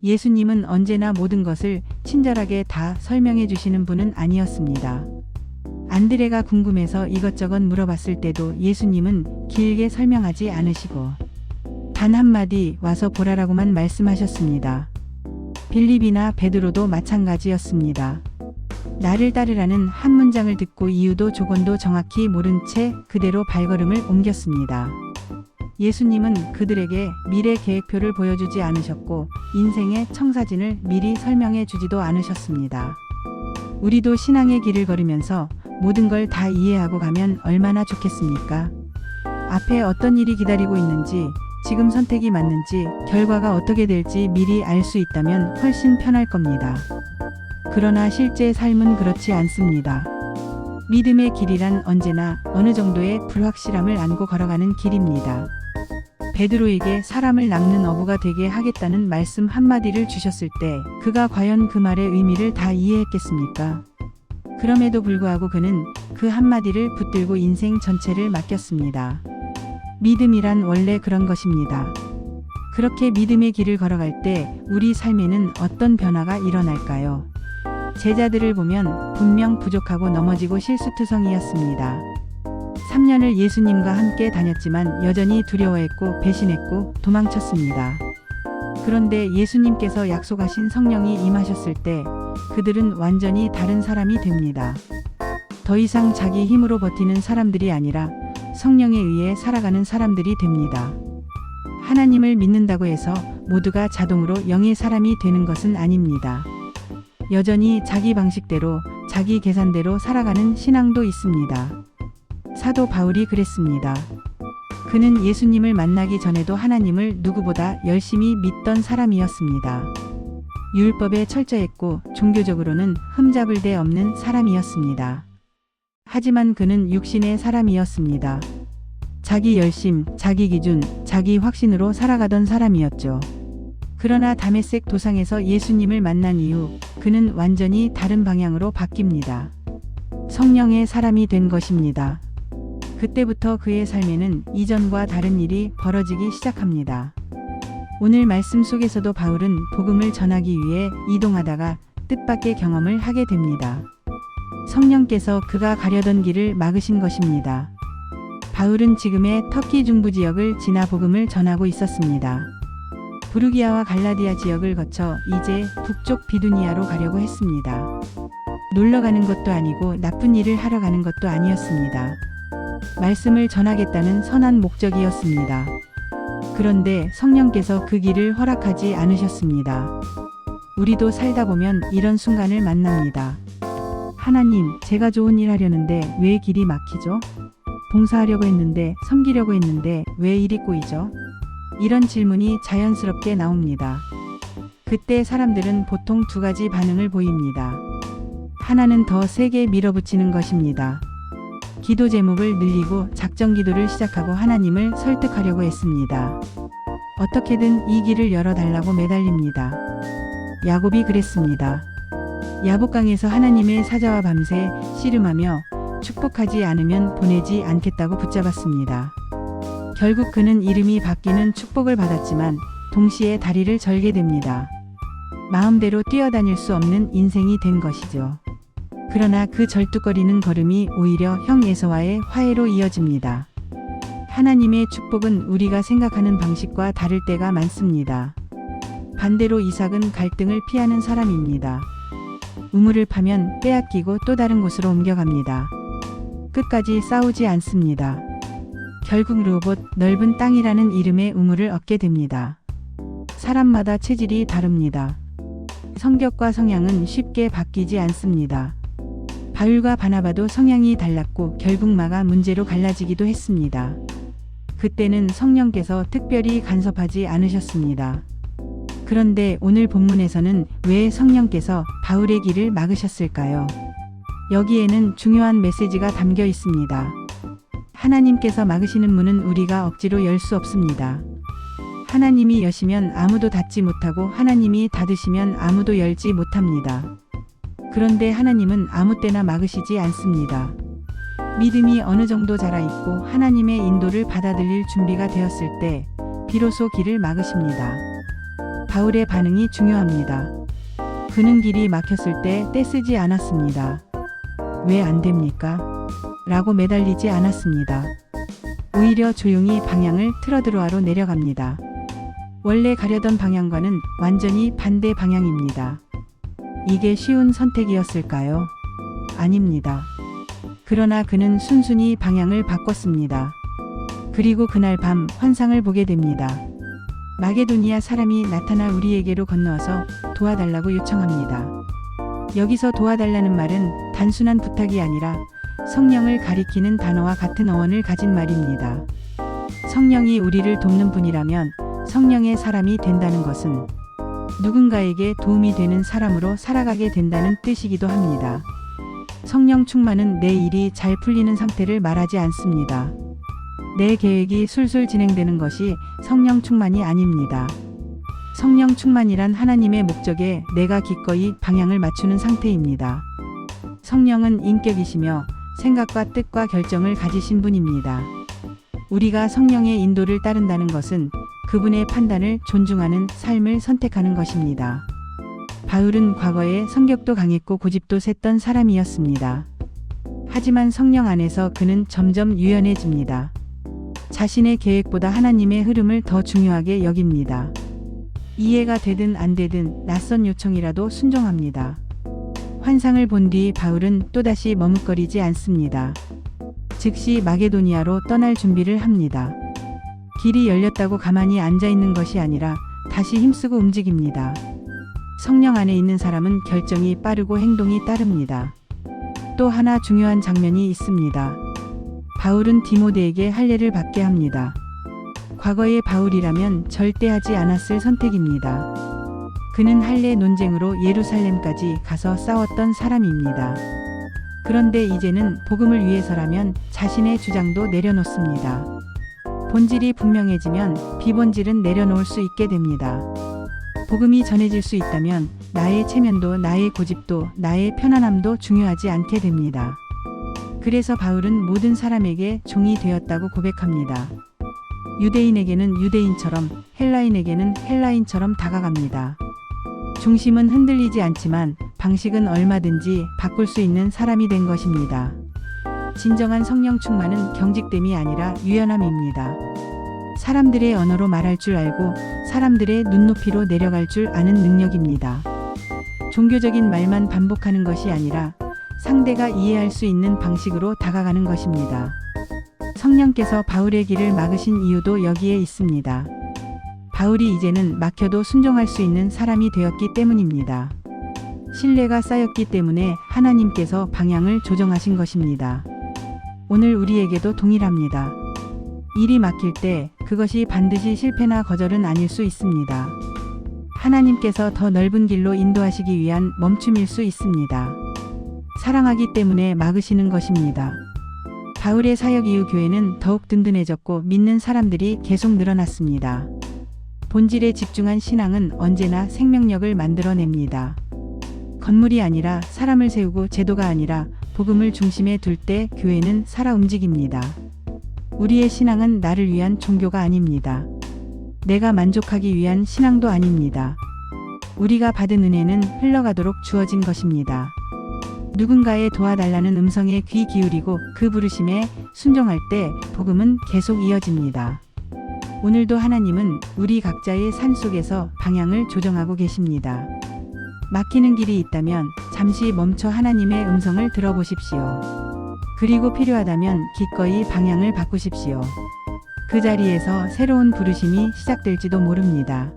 예수님은 언제나 모든 것을 친절하게 다 설명해 주시는 분은 아니었습니다. 안드레가 궁금해서 이것저것 물어봤을 때도 예수님은 길게 설명하지 않으시고 단 한마디 와서 보라라고만 말씀하셨습니다. 빌립이나 베드로도 마찬가지였습니다. 나를 따르라는 한 문장을 듣고 이유도 조건도 정확히 모른 채 그대로 발걸음을 옮겼습니다. 예수님은 그들에게 미래 계획표를 보여주지 않으셨고 인생의 청사진을 미리 설명해 주지도 않으셨습니다. 우리도 신앙의 길을 걸으면서 모든 걸 다 이해하고 가면 얼마나 좋겠습니까? 앞에 어떤 일이 기다리고 있는지, 지금 선택이 맞는지, 결과가 어떻게 될지 미리 알 수 있다면 훨씬 편할 겁니다. 그러나 실제 삶은 그렇지 않습니다. 믿음의 길이란 언제나 어느 정도의 불확실함을 안고 걸어가는 길입니다. 베드로에게 사람을 낚는 어부가 되게 하겠다는 말씀 한마디를 주셨을 때 그가 과연 그 말의 의미를 다 이해했겠습니까? 그럼에도 불구하고 그는 그 한마디를 붙들고 인생 전체를 맡겼습니다. 믿음이란 원래 그런 것입니다. 그렇게 믿음의 길을 걸어갈 때 우리 삶에는 어떤 변화가 일어날까요? 제자들을 보면 분명 부족하고 넘어지고 실수투성이었습니다. 3년을 예수님과 함께 다녔지만 여전히 두려워했고 배신했고 도망쳤습니다. 그런데 예수님께서 약속하신 성령이 임하셨을 때 그들은 완전히 다른 사람이 됩니다. 더 이상 자기 힘으로 버티는 사람들이 아니라 성령에 의해 살아가는 사람들이 됩니다. 하나님을 믿는다고 해서 모두가 자동으로 영의 사람이 되는 것은 아닙니다. 여전히 자기 방식대로, 자기 계산대로 살아가는 신앙도 있습니다. 사도 바울이 그랬습니다. 그는 예수님을 만나기 전에도 하나님을 누구보다 열심히 믿던 사람이었습니다. 율법에 철저했고 종교적으로는 흠잡을 데 없는 사람이었습니다. 하지만 그는 육신의 사람이었습니다. 자기 열심, 자기 기준, 자기 확신으로 살아가던 사람이었죠. 그러나 다메섹 도상에서 예수님을 만난 이후 그는 완전히 다른 방향으로 바뀝니다. 성령의 사람이 된 것입니다. 그때부터 그의 삶에는 이전과 다른 일이 벌어지기 시작합니다. 오늘 말씀 속에서도 바울은 복음을 전하기 위해 이동하다가 뜻밖의 경험을 하게 됩니다. 성령께서 그가 가려던 길을 막으신 것입니다. 바울은 지금의 터키 중부 지역을 지나 복음을 전하고 있었습니다. 부르기아와 갈라디아 지역을 거쳐 이제 북쪽 비두니아로 가려고 했습니다. 놀러 가는 것도 아니고 나쁜 일을 하러 가는 것도 아니었습니다. 말씀을 전하겠다는 선한 목적이었습니다. 그런데 성령께서 그 길을 허락하지 않으셨습니다. 우리도 살다 보면 이런 순간을 만납니다. 하나님, 제가 좋은 일 하려는데 왜 길이 막히죠? 봉사하려고 했는데, 섬기려고 했는데 왜 일이 꼬이죠? 이런 질문이 자연스럽게 나옵니다. 그때 사람들은 보통 두 가지 반응을 보입니다. 하나는 더 세게 밀어붙이는 것입니다. 기도 제목을 늘리고 작정 기도를 시작하고 하나님을 설득하려고 했습니다. 어떻게든 이 길을 열어달라고 매달립니다. 야곱이 그랬습니다. 야복강에서 하나님의 사자와 밤새 씨름하며 축복하지 않으면 보내지 않겠다고 붙잡았습니다. 결국 그는 이름이 바뀌는 축복을 받았지만 동시에 다리를 절게 됩니다. 마음대로 뛰어다닐 수 없는 인생이 된 것이죠. 그러나 그 절뚝거리는 걸음이 오히려 형 에서와의 화해로 이어집니다. 하나님의 축복은 우리가 생각하는 방식과 다를 때가 많습니다. 반대로 이삭은 갈등을 피하는 사람입니다. 우물을 파면 빼앗기고 또 다른 곳으로 옮겨갑니다. 끝까지 싸우지 않습니다. 결국 르호봇 넓은 땅이라는 이름의 우물을 얻게 됩니다. 사람마다 체질이 다릅니다. 성격과 성향은 쉽게 바뀌지 않습니다. 바울과 바나바도 성향이 달랐고 결국 마가 문제로 갈라지기도 했습니다. 그때는 성령께서 특별히 간섭하지 않으셨습니다. 그런데 오늘 본문에서는 왜 성령께서 바울의 길을 막으셨을까요? 여기에는 중요한 메시지가 담겨 있습니다. 하나님께서 막으시는 문은 우리가 억지로 열 수 없습니다. 하나님이 여시면 아무도 닫지 못하고 하나님이 닫으시면 아무도 열지 못합니다. 그런데 하나님은 아무 때나 막으시지 않습니다. 믿음이 어느 정도 자라있고 하나님의 인도를 받아들일 준비가 되었을 때 비로소 길을 막으십니다. 바울의 반응이 중요합니다. 그는 길이 막혔을 때 떼쓰지 않았습니다. 왜 안 됩니까? 라고 매달리지 않았습니다. 오히려 조용히 방향을 틀어드로아로 내려갑니다. 원래 가려던 방향과는 완전히 반대 방향입니다. 이게 쉬운 선택이었을까요? 아닙니다. 그러나 그는 순순히 방향을 바꿨습니다. 그리고 그날 밤 환상을 보게 됩니다. 마게도니아 사람이 나타나 우리에게로 건너와서 도와달라고 요청합니다. 여기서 도와달라는 말은 단순한 부탁이 아니라 성령을 가리키는 단어와 같은 어원을 가진 말입니다. 성령이 우리를 돕는 분이라면 성령의 사람이 된다는 것은 누군가에게 도움이 되는 사람으로 살아가게 된다는 뜻이기도 합니다. 성령 충만은 내 일이 잘 풀리는 상태를 말하지 않습니다. 내 계획이 술술 진행되는 것이 성령 충만이 아닙니다. 성령 충만이란 하나님의 목적에 내가 기꺼이 방향을 맞추는 상태입니다. 성령은 인격이시며 생각과 뜻과 결정을 가지신 분입니다. 우리가 성령의 인도를 따른다는 것은 그분의 판단을 존중하는 삶을 선택하는 것입니다. 바울은 과거에 성격도 강했고 고집도 셌던 사람이었습니다. 하지만 성령 안에서 그는 점점 유연해집니다. 자신의 계획보다 하나님의 흐름을 더 중요하게 여깁니다. 이해가 되든 안 되든 낯선 요청이라도 순종합니다. 환상을 본 뒤 바울은 또다시 머뭇거리지 않습니다. 즉시 마게도니아로 떠날 준비를 합니다. 길이 열렸다고 가만히 앉아 있는 것이 아니라 다시 힘쓰고 움직입니다. 성령 안에 있는 사람은 결정이 빠르고 행동이 따릅니다. 또 하나 중요한 장면이 있습니다. 바울은 디모데에게 할례를 받게 합니다. 과거의 바울이라면 절대 하지 않았을 선택입니다. 그는 할례 논쟁으로 예루살렘까지 가서 싸웠던 사람입니다. 그런데 이제는 복음을 위해서라면 자신의 주장도 내려놓습니다. 본질이 분명해지면 비본질은 내려놓을 수 있게 됩니다. 복음이 전해질 수 있다면 나의 체면도 나의 고집도 나의 편안함도 중요하지 않게 됩니다. 그래서 바울은 모든 사람에게 종이 되었다고 고백합니다. 유대인에게는 유대인처럼 헬라인에게는 헬라인처럼 다가갑니다. 중심은 흔들리지 않지만 방식은 얼마든지 바꿀 수 있는 사람이 된 것입니다. 진정한 성령 충만은 경직됨이 아니라 유연함입니다. 사람들의 언어로 말할 줄 알고 사람들의 눈높이로 내려갈 줄 아는 능력입니다. 종교적인 말만 반복하는 것이 아니라 상대가 이해할 수 있는 방식으로 다가가는 것입니다. 성령께서 바울의 길을 막으신 이유도 여기에 있습니다. 바울이 이제는 막혀도 순종할 수 있는 사람이 되었기 때문입니다. 신뢰가 쌓였기 때문에 하나님께서 방향을 조정하신 것입니다. 오늘 우리에게도 동일합니다. 일이 막힐 때 그것이 반드시 실패나 거절은 아닐 수 있습니다. 하나님께서 더 넓은 길로 인도하시기 위한 멈춤일 수 있습니다. 사랑하기 때문에 막으시는 것입니다. 바울의 사역 이후 교회는 더욱 든든해졌고 믿는 사람들이 계속 늘어났습니다. 본질에 집중한 신앙은 언제나 생명력을 만들어냅니다. 건물이 아니라 사람을 세우고 제도가 아니라 복음을 중심에 둘 때 교회는 살아 움직입니다. 우리의 신앙은 나를 위한 종교가 아닙니다. 내가 만족하기 위한 신앙도 아닙니다. 우리가 받은 은혜는 흘러가도록 주어진 것입니다. 누군가의 도와달라는 음성에 귀 기울이고 그 부르심에 순종할 때 복음은 계속 이어집니다. 오늘도 하나님은 우리 각자의 산 속에서 방향을 조정하고 계십니다. 막히는 길이 있다면 잠시 멈춰 하나님의 음성을 들어보십시오. 그리고 필요하다면 기꺼이 방향을 바꾸십시오. 그 자리에서 새로운 부르심이 시작될지도 모릅니다.